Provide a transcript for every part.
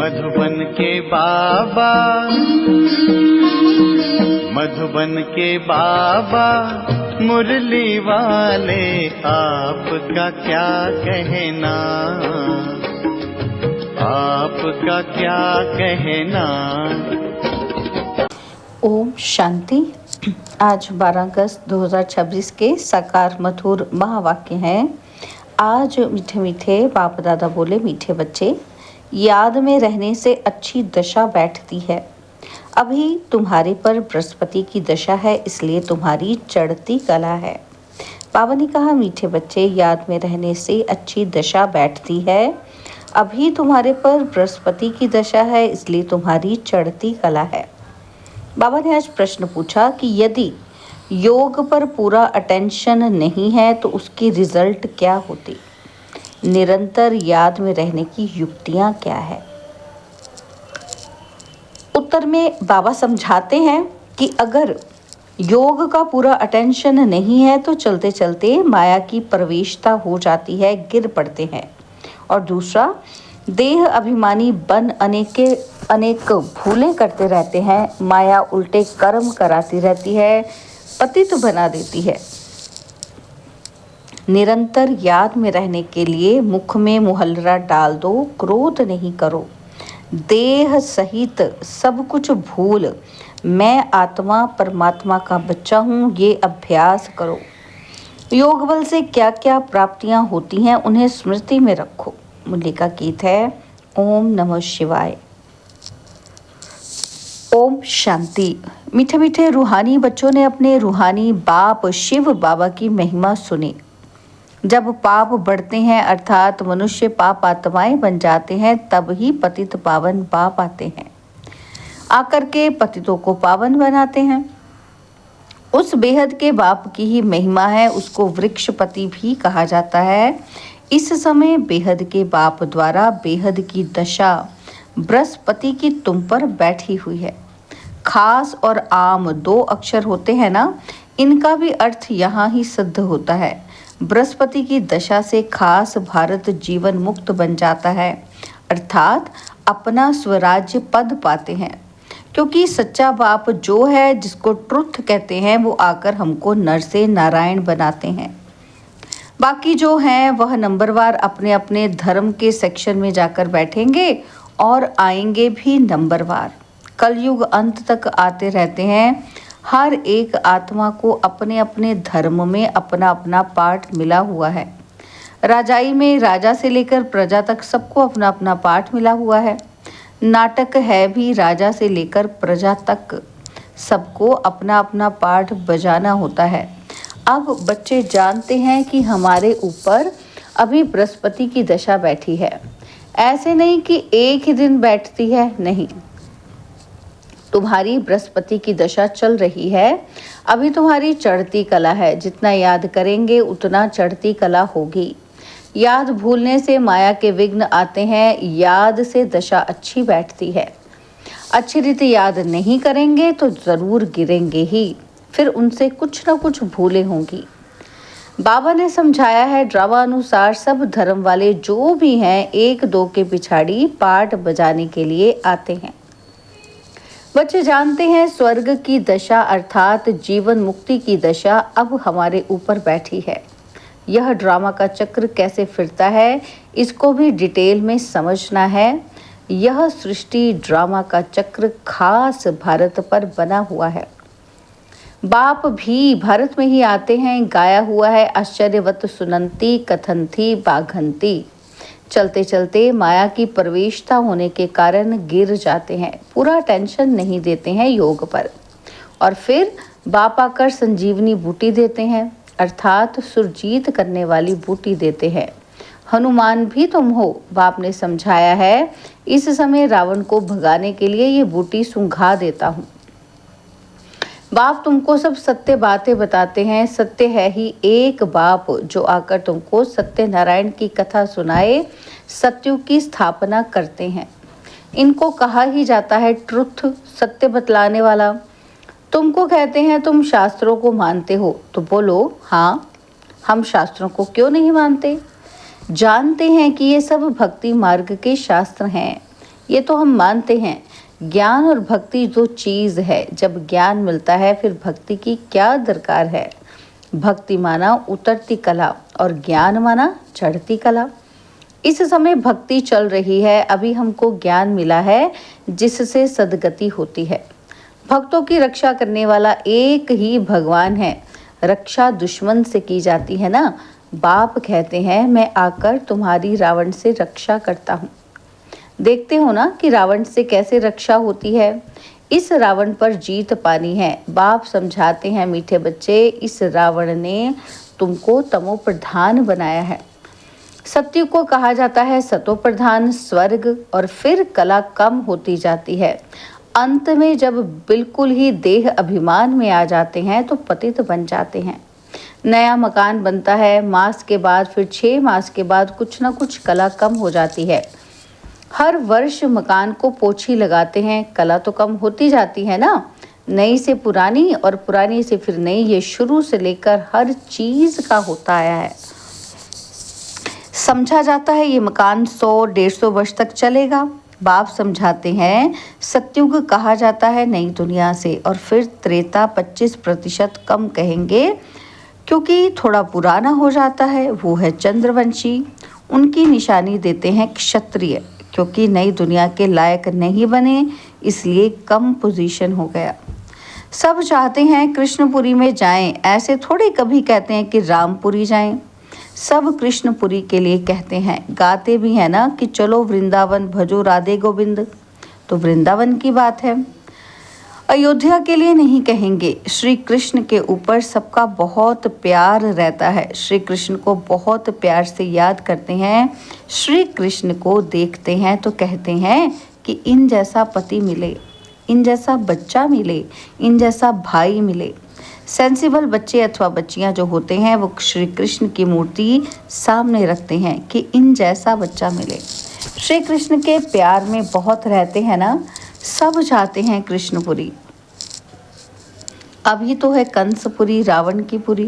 मधुबन के बाबा, मधुबन के बाबा मुरली वाले, आपका क्या कहना, आपका क्या कहना। ओम शांति। आज 12 अगस्त 2026 के साकार मधुर महावाक्य हैं। आज मीठे मीठे बाप दादा बोले, मीठे बच्चे, याद में रहने से अच्छी दशा बैठती है। अभी तुम्हारे पर बृहस्पति की दशा है, इसलिए तुम्हारी चढ़ती कला है। बाबा ने कहा, मीठे बच्चे, याद में रहने से अच्छी दशा बैठती है। अभी तुम्हारे पर बृहस्पति की दशा है, इसलिए तुम्हारी चढ़ती कला है। बाबा ने आज प्रश्न पूछा कि यदि योग पर पूरा अटेंशन नहीं है तो उसकी रिजल्ट क्या होती। निरंतर याद में रहने की युक्तियां क्या है। उत्तर में बाबा समझाते हैं कि अगर योग का पूरा अटेंशन नहीं है तो चलते चलते माया की प्रवेशता हो जाती है, गिर पड़ते हैं। और दूसरा, देह अभिमानी बन अनेक भूलें करते रहते हैं। माया उल्टे कर्म कराती रहती है, पतित बना देती है। निरंतर याद में रहने के लिए मुख में मुहल्ला डाल दो, क्रोध नहीं करो। देह सहित सब कुछ भूल मैं आत्मा परमात्मा का बच्चा हूँ, ये अभ्यास करो। योग बल से क्या क्या प्राप्तियां होती हैं उन्हें स्मृति में रखो। मुरली का गीत है ओम नमः शिवाय। ओम शांति। मीठे मीठे रूहानी बच्चों ने अपने रूहानी बाप शिव बाबा की महिमा सुनी। जब पाप बढ़ते हैं अर्थात मनुष्य पाप आत्माएं बन जाते हैं, तब ही पतित पावन बाप आते हैं, आकर के पतितों को पावन बनाते हैं। उस बेहद के बाप की ही महिमा है, उसको वृक्षपति भी कहा जाता है। इस समय बेहद के बाप द्वारा बेहद की दशा बृहस्पति की तुम पर बैठी हुई है। खास और आम 2 अक्षर होते हैं ना, इनका भी अर्थ यहाँ ही सिद्ध होता है। बृहस्पति की दशा से खास भारत जीवन मुक्त बन जाता है, अर्थात अपना स्वराज्य पद पाते हैं। क्योंकि सच्चा बाप जो है, जिसको ट्रुथ कहते हैं, वो आकर हमको नर से नारायण बनाते हैं। बाकी जो हैं वह नंबरवार अपने अपने धर्म के सेक्शन में जाकर बैठेंगे और आएंगे भी नंबरवार। कलयुग अंत तक आते रहते हैं। हर एक आत्मा को अपने अपने धर्म में अपना अपना पाठ मिला हुआ है। राजाई में राजा से लेकर प्रजा तक सबको अपना अपना पाठ मिला हुआ है। नाटक है भी राजा से लेकर प्रजा तक, सबको अपना अपना पाठ बजाना होता है। अब बच्चे जानते हैं कि हमारे ऊपर अभी बृहस्पति की दशा बैठी है। ऐसे नहीं कि एक ही दिन बैठती है, नहीं, तुम्हारी बृहस्पति की दशा चल रही है। अभी तुम्हारी चढ़ती कला है, जितना याद करेंगे उतना चढ़ती कला होगी। याद भूलने से माया के विघ्न आते हैं, याद से दशा अच्छी बैठती है। अच्छी रीति याद नहीं करेंगे तो जरूर गिरेंगे ही, फिर उनसे कुछ ना कुछ भूलें होंगी। बाबा ने समझाया है, ड्रामा अनुसार सब धर्म वाले जो भी हैं 1-2 के पिछाड़ी पाठ बजाने के लिए आते हैं। बच्चे जानते हैं स्वर्ग की दशा अर्थात जीवन मुक्ति की दशा अब हमारे ऊपर बैठी है। यह ड्रामा का चक्र कैसे फिरता है, इसको भी डिटेल में समझना है। यह सृष्टि ड्रामा का चक्र खास भारत पर बना हुआ है। बाप भी भारत में ही आते हैं। गाया हुआ है, आश्चर्यवत सुनंती कथनती बाघंती। चलते चलते माया की प्रवेशता होने के कारण गिर जाते हैं, पूरा टेंशन नहीं देते हैं योग पर। और फिर बाप आकर संजीवनी बूटी देते हैं, अर्थात सुरजीत करने वाली बूटी देते हैं। हनुमान भी तुम हो, बाप ने समझाया है। इस समय रावण को भगाने के लिए ये बूटी सूंघा देता हूँ। बाप तुमको सब सत्य बातें बताते हैं। सत्य है ही एक बाप जो आकर तुमको सत्यनारायण की कथा सुनाए, सत्युग की स्थापना करते हैं। इनको कहा ही जाता है ट्रुथ, सत्य बतलाने वाला। तुमको कहते हैं तुम शास्त्रों को मानते हो, तो बोलो हाँ, हम शास्त्रों को क्यों नहीं मानते। जानते हैं कि ये सब भक्ति मार्ग के शास्त्र हैं। ये तो हम मानते हैं। ज्ञान और भक्ति जो चीज़ है, जब ज्ञान मिलता है फिर भक्ति की क्या दरकार है। भक्ति माना उतरती कला और ज्ञान माना चढ़ती कला। इस समय भक्ति चल रही है, अभी हमको ज्ञान मिला है जिससे सद्गति होती है। भक्तों की रक्षा करने वाला एक ही भगवान है। रक्षा दुश्मन से की जाती है ना। बाप कहते हैं मैं आकर तुम्हारी रावण से रक्षा करता हूँ। देखते हो ना कि रावण से कैसे रक्षा होती है। इस रावण पर जीत पानी है। बाप समझाते हैं मीठे बच्चे, इस रावण ने तुमको तमो प्रधान बनाया है। सत्य को कहा जाता है सतो प्रधान स्वर्ग, और फिर कला कम होती जाती है। अंत में जब बिल्कुल ही देह अभिमान में आ जाते हैं तो पतित बन जाते हैं। नया मकान बनता है, मास के बाद फिर 6 मास के बाद कुछ ना कुछ कला कम हो जाती है। हर वर्ष मकान को पोछी लगाते हैं, कला तो कम होती जाती है ना। नई से पुरानी और पुरानी से फिर नई, ये शुरू से लेकर हर चीज का होता आया है। समझा जाता है ये मकान 100-150 वर्ष तक चलेगा। बाप समझाते हैं सतयुग कहा जाता है नई दुनिया से, और फिर त्रेता 25% कम कहेंगे क्योंकि थोड़ा पुराना हो जाता है। वो है चंद्रवंशी, उनकी निशानी देते हैं क्षत्रिय, क्योंकि नई दुनिया के लायक नहीं बने इसलिए कम पोजीशन हो गया। सब चाहते हैं कृष्णपुरी में जाएं, ऐसे थोड़े कभी कहते हैं कि रामपुरी जाएं। सब कृष्णपुरी के लिए कहते हैं, गाते भी हैं ना कि चलो वृंदावन भजो राधे गोविंद, तो वृंदावन की बात है। अयोध्या के लिए नहीं कहेंगे। श्री कृष्ण के ऊपर सबका बहुत प्यार रहता है। श्री कृष्ण को बहुत प्यार से याद करते हैं। श्री कृष्ण को देखते हैं तो कहते हैं कि इन जैसा पति मिले, इन जैसा बच्चा मिले, इन जैसा भाई मिले। सेंसिबल बच्चे अथवा बच्चियां जो होते हैं वो श्री कृष्ण की मूर्ति सामने रखते हैं कि इन जैसा बच्चा मिले। श्री कृष्ण के प्यार में बहुत रहते हैं ना। सब चाहते हैं कृष्णपुरी। अभी तो है कंसपुरी, रावण की पुरी।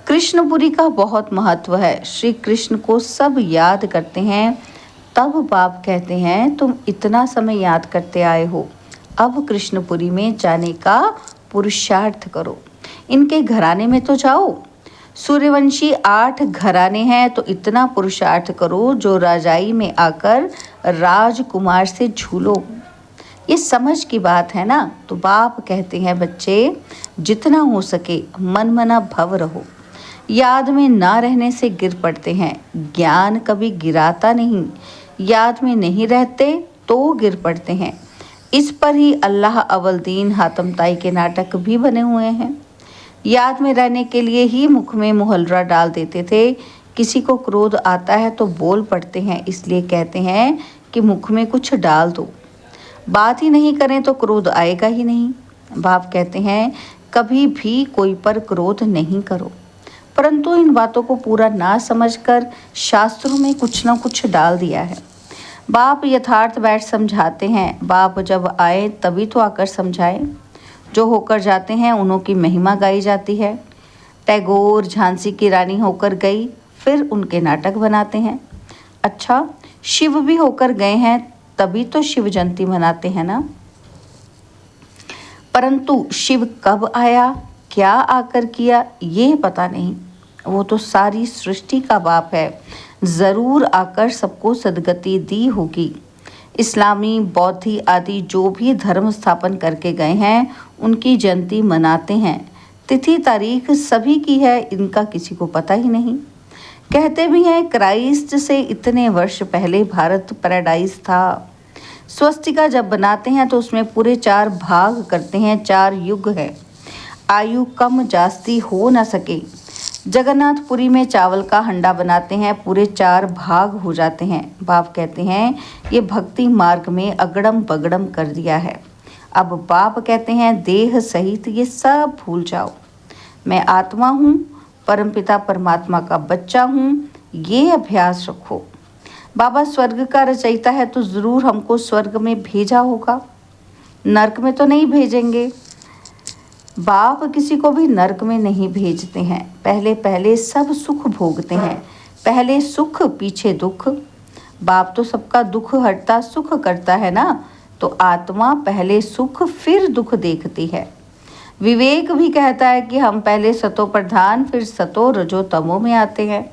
कृष्णपुरी का बहुत महत्व है। श्री कृष्ण को सब याद करते हैं। तब बाप कहते हैं तुम इतना समय याद करते आए हो, अब कृष्णपुरी में जाने का पुरुषार्थ करो। इनके घराने में तो जाओ। सूर्यवंशी 8 घराने हैं, तो इतना पुरुषार्थ करो जो राजाई में आकर राजकुमार से झूलो। ये समझ की बात है ना। तो बाप कहते हैं बच्चे जितना हो सके मन मना भव रहो। याद में ना रहने से गिर पड़ते हैं। ज्ञान कभी गिराता नहीं, याद में नहीं रहते तो गिर पड़ते हैं। इस पर ही अल्लाह अव्वल दीन हातम ताई के नाटक भी बने हुए हैं। याद में रहने के लिए ही मुख में मुहल्ला डाल देते थे। किसी को क्रोध आता है तो बोल पड़ते हैं, इसलिए कहते हैं कि मुख में कुछ डाल दो। बात ही नहीं करें तो क्रोध आएगा ही नहीं। बाप कहते हैं कभी भी कोई पर क्रोध नहीं करो, परंतु इन बातों को पूरा ना समझकर शास्त्रों में कुछ ना कुछ डाल दिया है। बाप यथार्थ बैठ समझाते हैं। बाप जब आए तभी तो आकर समझाएं। जो होकर जाते हैं उन्हों की महिमा गाई जाती है। टैगोर झांसी की रानी होकर गई, फिर उनके नाटक बनाते हैं। अच्छा, शिव भी होकर गए हैं तभी तो शिव जयंती मनाते हैं ना। परंतु शिव कब आया, क्या आकर किया, ये पता नहीं। वो तो सारी सृष्टि का बाप है, ज़रूर आकर सबको सद्गति दी होगी। इस्लामी, बौद्धी आदि जो भी धर्म स्थापन करके गए हैं उनकी जयंती मनाते हैं। तिथि तारीख सभी की है, इनका किसी को पता ही नहीं। कहते भी हैं क्राइस्ट से इतने वर्ष पहले भारत पैराडाइज था। स्वस्तिका जब बनाते हैं तो उसमें पूरे 4 भाग करते हैं, 4 युग है, आयु कम जास्ती हो न सके। जगन्नाथपुरी में चावल का हंडा बनाते हैं, पूरे 4 भाग हो जाते हैं। बाप कहते हैं ये भक्ति मार्ग में अगड़म बगड़म कर दिया है। अब बाप कहते हैं देह सहित ये सब भूल जाओ। मैं आत्मा हूँ, परमपिता परमात्मा का बच्चा हूँ, ये अभ्यास रखो। बाबा स्वर्ग का रचयिता है तो ज़रूर हमको स्वर्ग में भेजा होगा, नरक में तो नहीं भेजेंगे। बाप किसी को भी नरक में नहीं भेजते हैं। पहले पहले सब सुख भोगते हैं, पहले सुख पीछे दुख। बाप तो सबका दुख हरता सुख करता है ना, तो आत्मा पहले सुख फिर दुख देखती है। विवेक भी कहता है कि हम पहले सतो प्रधान फिर सतो रजो तमो में आते हैं।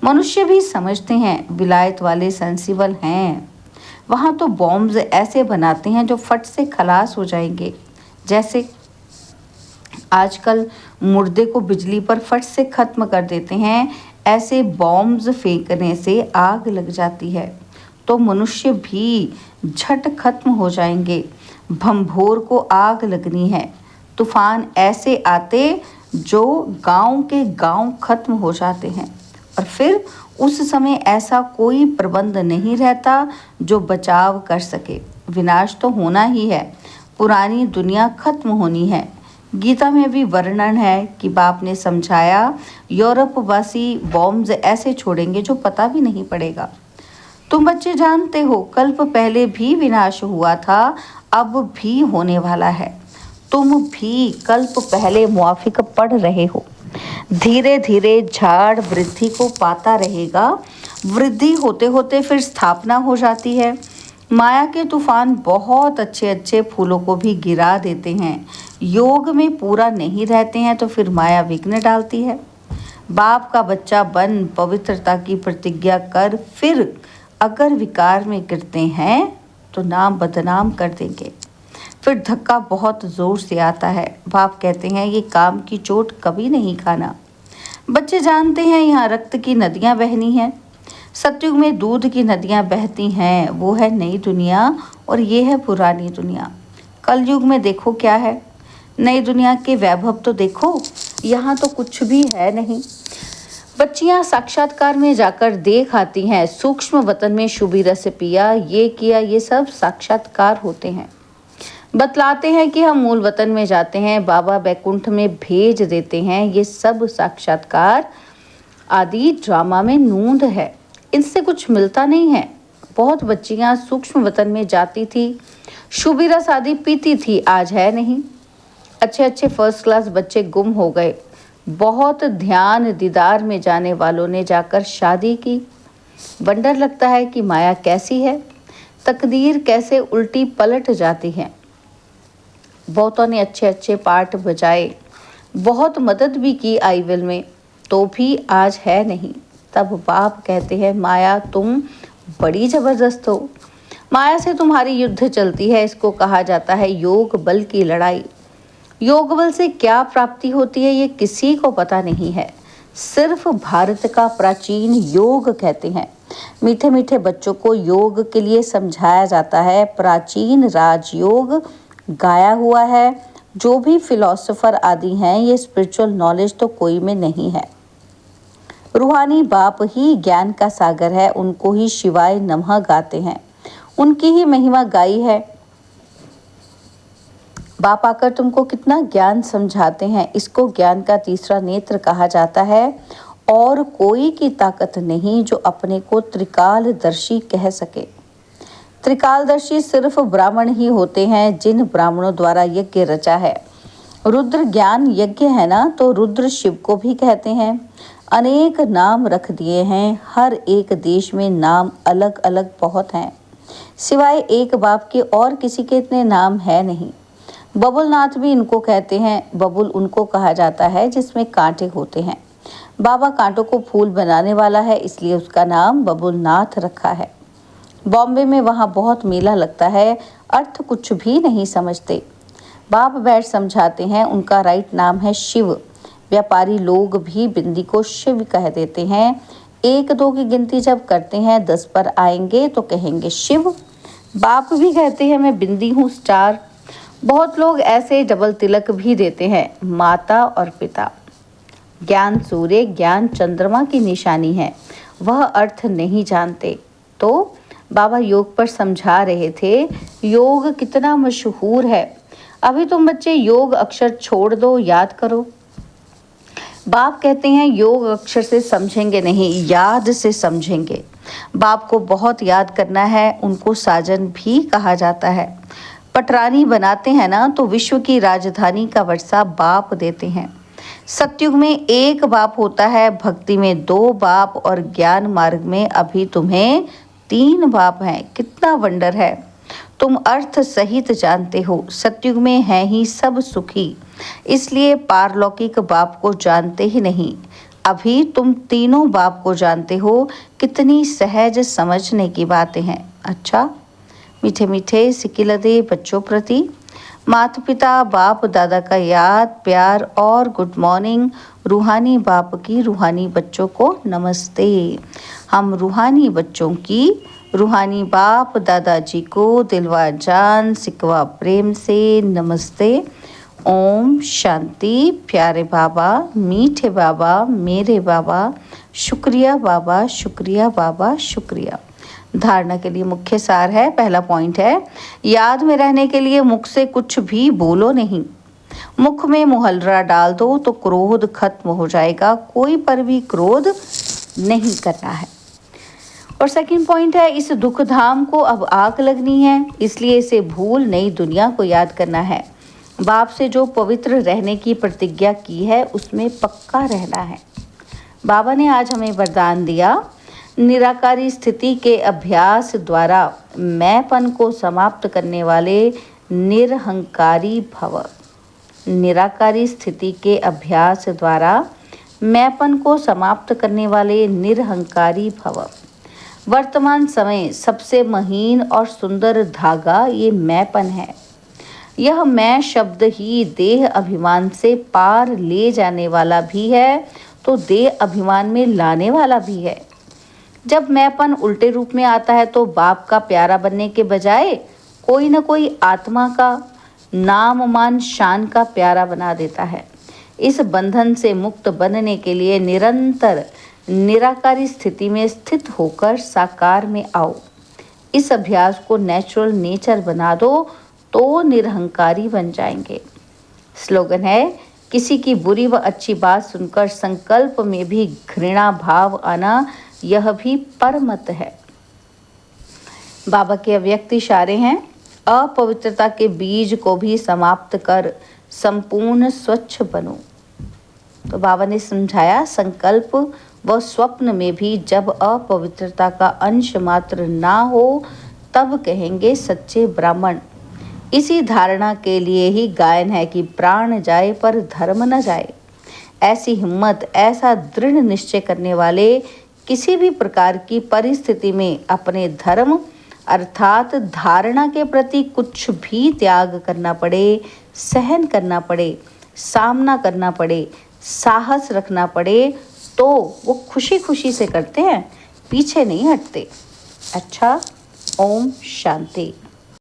मनुष्य भी समझते हैं विलायत वाले सेंसिबल हैं, वहाँ तो बॉम्ब्स ऐसे बनाते हैं जो फट से खलास हो जाएंगे। जैसे आजकल मुर्दे को बिजली पर फट से ख़त्म कर देते हैं, ऐसे बॉम्ब्स फेंकने से आग लग जाती है तो मनुष्य भी झट खत्म हो जाएंगे। भंभोर को आग लगनी है, तूफान ऐसे आते जो गांव के गांव खत्म हो जाते हैं, और फिर उस समय ऐसा कोई प्रबंध नहीं रहता जो बचाव कर सके। विनाश तो होना ही है, पुरानी दुनिया खत्म होनी है। गीता में भी वर्णन है कि बाप ने समझाया, यूरोपवासी बॉम्ब्स ऐसे छोड़ेंगे जो पता भी नहीं पड़ेगा। तुम बच्चे जानते हो कल्प पहले भी विनाश हुआ था, अब भी होने वाला है। तुम भी कल्प पहले मुआफिक पढ़ रहे हो। धीरे धीरे झाड़ वृद्धि को पाता रहेगा, वृद्धि होते होते फिर स्थापना हो जाती है। माया के तूफान बहुत अच्छे अच्छे फूलों को भी गिरा देते हैं। योग में पूरा नहीं रहते हैं तो फिर माया विघ्न डालती है। बाप का बच्चा बन पवित्रता की प्रतिज्ञा कर, फिर अगर विकार में गिरते हैं तो नाम बदनाम कर देंगे। फिर धक्का बहुत ज़ोर से आता है। बाप कहते हैं ये काम की चोट कभी नहीं खाना। बच्चे जानते हैं यहाँ रक्त की नदियाँ बहनी हैं। सतयुग में दूध की नदियाँ बहती हैं, वो है नई दुनिया और ये है पुरानी दुनिया। कलयुग में देखो क्या है, नई दुनिया के वैभव तो देखो, यहाँ तो कुछ भी है नहीं। बच्चियाँ साक्षात्कार में जाकर देख आती हैं, सूक्ष्म वतन में शुभी रस पिया, ये किया, ये सब साक्षात्कार होते हैं। बतलाते हैं कि हम मूल वतन में जाते हैं, बाबा बैकुंठ में भेज देते हैं। ये सब साक्षात्कार आदि ड्रामा में नूंद है, इनसे कुछ मिलता नहीं है। बहुत बच्चियां सूक्ष्म वतन में जाती थी, शुभी रस आदि पीती थी, आज है नहीं। अच्छे अच्छे फर्स्ट क्लास बच्चे गुम हो गए। बहुत ध्यान दीदार में जाने वालों ने जाकर शादी की। वंडर लगता है कि माया कैसी है, तकदीर कैसे उल्टी पलट जाती है। बहुतों ने अच्छे अच्छे पाठ बजाए, बहुत मदद भी की आईविल में, तो भी आज है नहीं। तब बाप कहते हैं माया तुम बड़ी ज़बरदस्त हो, माया से तुम्हारी युद्ध चलती है। इसको कहा जाता है योग बल की लड़ाई। योग बल से क्या प्राप्ति होती है ये किसी को पता नहीं है, सिर्फ भारत का प्राचीन योग कहते हैं। मीठे मीठे बच्चों को योग के लिए समझाया जाता है। प्राचीन राजयोग गाया हुआ है। जो भी फिलोसोफर आदि हैं, ये स्पिरिचुअल नॉलेज तो कोई में नहीं है। रूहानी बाप ही ज्ञान का सागर है, उनको ही शिवाय नमः गाते हैं, उनकी ही महिमा गाई है। बाप आकर तुमको कितना ज्ञान समझाते हैं। इसको ज्ञान का तीसरा नेत्र कहा जाता है। और कोई की ताकत नहीं जो अपने को त्रिकालदर्शी कह सके। त्रिकालदर्शी सिर्फ ब्राह्मण ही होते हैं, जिन ब्राह्मणों द्वारा यज्ञ रचा है। रुद्र ज्ञान यज्ञ है ना, तो रुद्र शिव को भी कहते हैं। अनेक नाम रख दिए हैं, हर एक देश में नाम अलग अलग बहुत हैं। सिवाय एक बाप के और किसी के इतने नाम है नहीं। बबुलनाथ भी इनको कहते हैं। बबुल उनको कहा जाता है जिसमें कांटे होते हैं। बाबा कांटों को फूल बनाने वाला है, इसलिए उसका नाम बबुलनाथ रखा है। बॉम्बे में वहाँ बहुत मेला लगता है, अर्थ कुछ भी नहीं समझते। बाप बैठ समझाते हैं। उनका राइट नाम है शिव। व्यापारी लोग भी बिंदी को शिव कह देते हैं। 1-2 की गिनती जब करते हैं 10 पर आएंगे तो कहेंगे शिव। बाप भी कहते हैं मैं बिंदी हूँ स्टार। बहुत लोग ऐसे डबल तिलक भी देते हैं, माता और पिता। ज्ञान सूर्य, ज्ञान चंद्रमा की निशानी है, वह अर्थ नहीं जानते। तो बाबा योग पर समझा रहे थे, योग कितना मशहूर है। अभी तुम बच्चे योग अक्षर छोड़ दो, याद करो। बाप कहते हैं योग अक्षर से समझेंगे नहीं, याद से समझेंगे। बाप को बहुत याद करना है, उनको साजन भी कहा जाता है। पटरानी बनाते हैं ना, तो विश्व की राजधानी का वर्षा बाप देते हैं। सतयुग में एक बाप होता है, भक्ति में 2 बाप और ज्ञान मार्ग में अभी तुम्हें 3 बाप हैं, कितना वंडर है। तुम अर्थ सहित जानते हो, सतयुग में है ही सब सुखी, इसलिए पारलौकिक बाप को जानते ही नहीं। अभी तुम तीनों बाप को जानते हो, कितनी सहज समझने की बातें हैं। अच्छा, मीठे मीठे सिकिलदे बच्चों प्रति माता पिता बाप दादा का याद प्यार और गुड मॉर्निंग। रूहानी बाप की रूहानी बच्चों को नमस्ते। हम रूहानी बच्चों की रूहानी बाप दादाजी को दिलवा जान सिकवा प्रेम से नमस्ते। ओम शांति। प्यारे बाबा, मीठे बाबा, मेरे बाबा, शुक्रिया बाबा, शुक्रिया बाबा, शुक्रिया। धारणा के लिए मुख्य सार है, पहला पॉइंट है, याद में रहने के लिए मुख से कुछ भी बोलो नहीं। मुख में मुहल्ला डाल दो तो क्रोध खत्म हो जाएगा, कोई पर भी क्रोध नहीं करना है। और सेकंड पॉइंट है, इस दुख धाम को अब आग लगनी है, इसलिए इसे भूल नई दुनिया को याद करना है। बाप से जो पवित्र रहने की प्रतिज्ञा की है उसमें पक्का रहना है। बाबा ने आज हमें वरदान दिया, निराकारी स्थिति के अभ्यास द्वारा मैंपन को समाप्त करने वाले निरहंकारी भव। निराकारी स्थिति के अभ्यास द्वारा मैंपन को समाप्त करने वाले निरहंकारी भव। वर्तमान समय सबसे महीन और सुंदर धागा ये मैंपन है। यह मैं शब्द ही देह अभिमान से पार ले जाने वाला भी है तो देह अभिमान में लाने वाला भी है। जब मैंपन उल्टे रूप में आता है तो बाप का प्यारा बनने के बजाय कोई न कोई आत्मा का नाम मान शान का प्यारा बना देता है। इस बंधन से मुक्त बनने के लिए निरंतर निराकारी स्थिति में स्थित होकर साकार में आओ। इस अभ्यास को नेचुरल नेचर बना दो तो निरहंकारी बन जाएंगे। स्लोगन है, किसी की बुरी व अच्छी बात सुनकर संकल्प में भी घृणा भाव आना, यह भी परमत है। बाबा के अव्यक्त इशारे हैं, अपवित्रता के बीज को भी समाप्त कर संपूर्ण स्वच्छ बनो। तो बाबा ने समझाया, संकल्प व स्वप्न में भी जब अपवित्रता का अंश मात्र ना हो तब कहेंगे सच्चे ब्राह्मण। इसी धारणा के लिए ही गायन है कि प्राण जाए पर धर्म न जाए। ऐसी हिम्मत, ऐसा दृढ़ निश्चय करने वाले किसी भी प्रकार की परिस्थिति में अपने धर्म अर्थात धारणा के प्रति कुछ भी त्याग करना पड़े, सहन करना पड़े, सामना करना पड़े, साहस रखना पड़े, तो वो खुशी खुशी से करते हैं, पीछे नहीं हटते। अच्छा, ओम शांति।